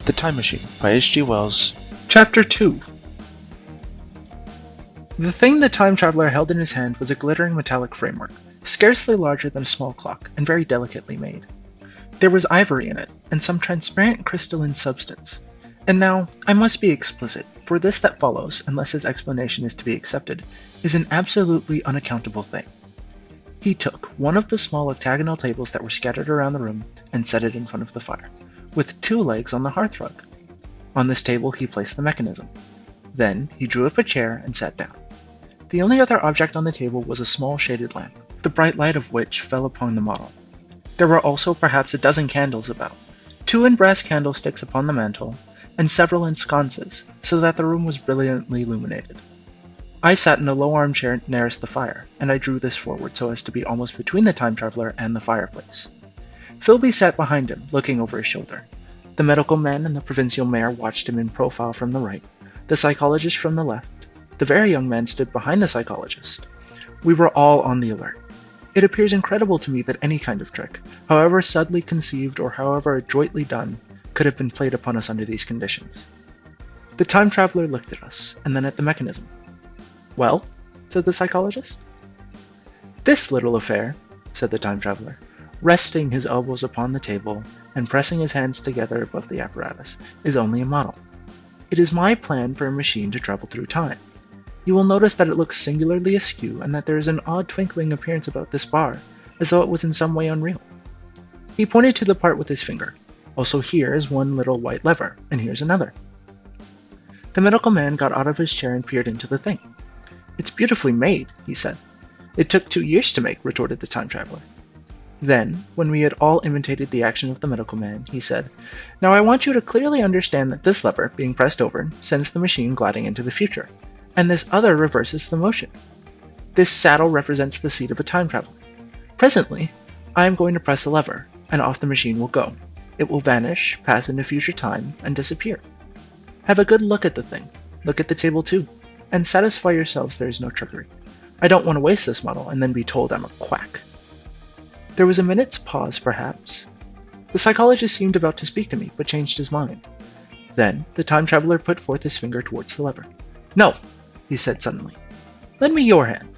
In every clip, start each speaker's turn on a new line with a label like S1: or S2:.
S1: The Time Machine by H.G. Wells.
S2: Chapter 2. The thing the time traveler held in his hand was a glittering metallic framework, scarcely larger than a small clock, and very delicately made. There was ivory in it, and some transparent crystalline substance. And now, I must be explicit, for this that follows, unless his explanation is to be accepted, is an absolutely unaccountable thing. He took one of the small octagonal tables that were scattered around the room and set it in front of the fire, with two legs on the hearthrug. On this table he placed the mechanism. Then he drew up a chair and sat down. The only other object on the table was a small shaded lamp, the bright light of which fell upon the model. There were also perhaps a dozen candles about, 2 in brass candlesticks upon the mantel, and several in sconces, so that the room was brilliantly illuminated. I sat in a low armchair nearest the fire, and I drew this forward so as to be almost between the time traveler and the fireplace. Philby sat behind him, looking over his shoulder. The medical man and the provincial mayor watched him in profile from the right, the psychologist from the left. The very young man stood behind the psychologist. We were all on the alert. It appears incredible to me that any kind of trick, however subtly conceived or however adroitly done, could have been played upon us under these conditions. The time traveler looked at us, and then at the mechanism. "Well?" said the psychologist. "This little affair," said the time traveler, resting his elbows upon the table and pressing his hands together above the apparatus, "is only a model. It is my plan for a machine to travel through time. You will notice that it looks singularly askew and that there is an odd twinkling appearance about this bar, as though it was in some way unreal." He pointed to the part with his finger. "Also here is one little white lever, and here's another." The medical man got out of his chair and peered into the thing. "It's beautifully made," he said. "It took 2 years to make," retorted the time traveler. Then, when we had all imitated the action of the medical man, he said, "Now I want you to clearly understand that this lever, being pressed over, sends the machine gliding into the future, and this other reverses the motion. This saddle represents the seat of a time traveler. Presently, I am going to press a lever, and off the machine will go. It will vanish, pass into future time, and disappear. Have a good look at the thing. Look at the table too, and satisfy yourselves there is no trickery. I don't want to waste this model and then be told I'm a quack." There was a minute's pause, perhaps. The psychologist seemed about to speak to me, but changed his mind. Then the time traveler put forth his finger towards the lever. "No," he said suddenly. "Lend me your hand."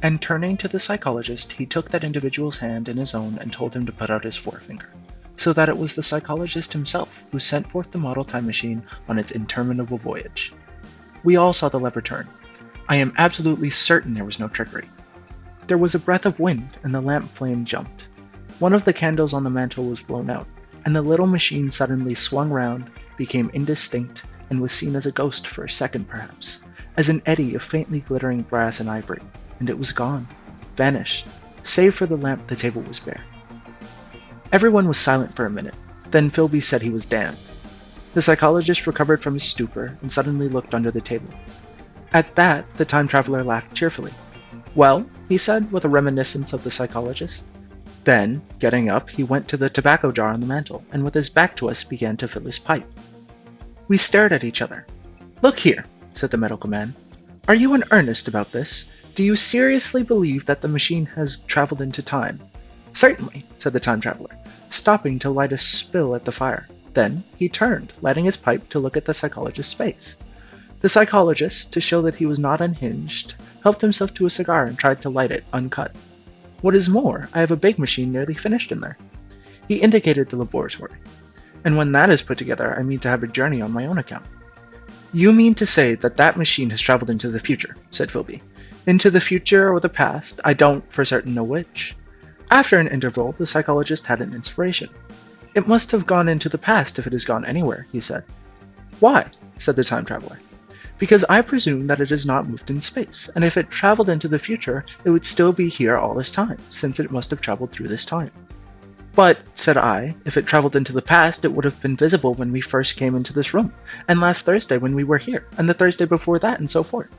S2: And turning to the psychologist, he took that individual's hand in his own and told him to put out his forefinger, so that it was the psychologist himself who sent forth the model time machine on its interminable voyage. We all saw the lever turn. I am absolutely certain there was no trickery. There was a breath of wind, and the lamp flame jumped. One of the candles on the mantel was blown out, and the little machine suddenly swung round, became indistinct, and was seen as a ghost for a second perhaps, as an eddy of faintly glittering brass and ivory, and it was gone, vanished. Save for the lamp, the table was bare. Everyone was silent for a minute. Then Philby said he was damned. The psychologist recovered from his stupor and suddenly looked under the table. At that, the time traveler laughed cheerfully. "Well?" he said, with a reminiscence of the psychologist. Then, getting up, he went to the tobacco jar on the mantel, and with his back to us began to fill his pipe. We stared at each other. "Look here," said the medical man. "Are you in earnest about this? Do you seriously believe that the machine has traveled into time?" "Certainly," said the time traveler, stopping to light a spill at the fire. Then he turned, lighting his pipe, to look at the psychologist's face. The psychologist, to show that he was not unhinged, helped himself to a cigar and tried to light it, uncut. "What is more, I have a big machine nearly finished in there." He indicated the laboratory. "And when that is put together, I mean to have a journey on my own account." "You mean to say that that machine has traveled into the future," said Philby. "Into the future or the past, I don't for certain know which." After an interval, the psychologist had an inspiration. "It must have gone into the past if it has gone anywhere," he said. "Why?" said the time traveler. "Because I presume that it has not moved in space, and if it traveled into the future, it would still be here all this time, since it must have traveled through this time." "But," said I, "if it traveled into the past, it would have been visible when we first came into this room, and last Thursday when we were here, and the Thursday before that, and so forth."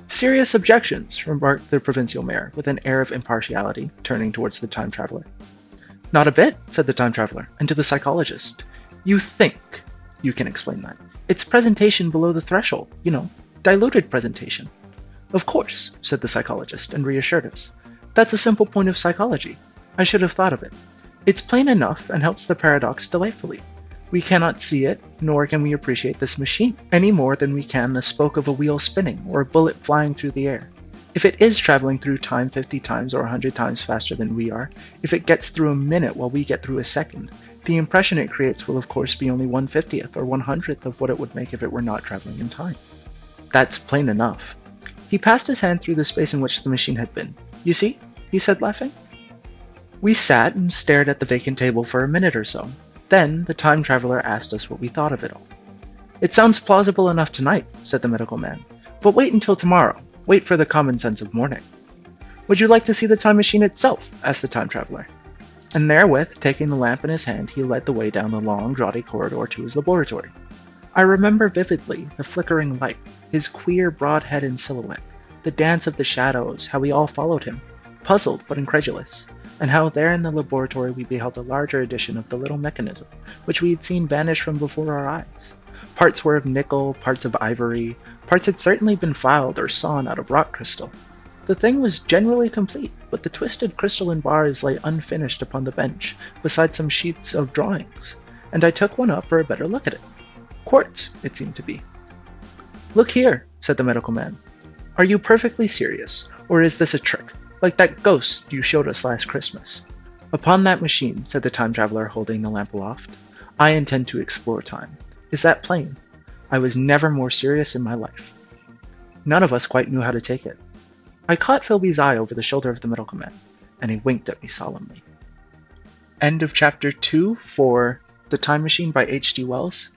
S2: "Serious objections," remarked the provincial mayor, with an air of impartiality, turning towards the time traveler. "Not a bit," said the time traveler, and to the psychologist. "You think you can explain that. It's presentation below the threshold, diluted presentation." "Of course," said the psychologist, and reassured us. "That's a simple point of psychology. I should have thought of it. It's plain enough and helps the paradox delightfully. We cannot see it, nor can we appreciate this machine, any more than we can the spoke of a wheel spinning or a bullet flying through the air. If it is traveling through time 50 times or 100 times faster than we are, if it gets through a minute while we get through a second, the impression it creates will of course be only 1/50th or 100th of what it would make if it were not traveling in time. That's plain enough. He passed his hand through the space in which the machine had been. You see? He said, laughing. We sat and stared at the vacant table for a minute or so. Then the time traveler asked us what we thought of it all. It sounds plausible enough tonight, said the medical man. But wait until tomorrow. Wait for the common sense of morning. Would you like to see the time machine itself? Asked the time traveler. And therewith, taking the lamp in his hand, he led the way down the long, draughty corridor to his laboratory. I remember vividly the flickering light, his queer broad head in silhouette, the dance of the shadows, how we all followed him, puzzled but incredulous, and how there in the laboratory we beheld a larger edition of the little mechanism, which we had seen vanish from before our eyes. Parts were of nickel, parts of ivory, parts had certainly been filed or sawn out of rock crystal. The thing was generally complete, but the twisted crystalline bars lay unfinished upon the bench, beside some sheets of drawings, and I took one up for a better look at it. Quartz, it seemed to be. Look here, said the medical man. Are you perfectly serious, or is this a trick, like that ghost you showed us last Christmas? Upon that machine, said the time traveler, holding the lamp aloft, I intend to explore time. Is that plain? I was never more serious in my life. None of us quite knew how to take it. I caught Philby's eye over the shoulder of the medical man, and he winked at me solemnly. End of Chapter 2 for The Time Machine by H.G. Wells.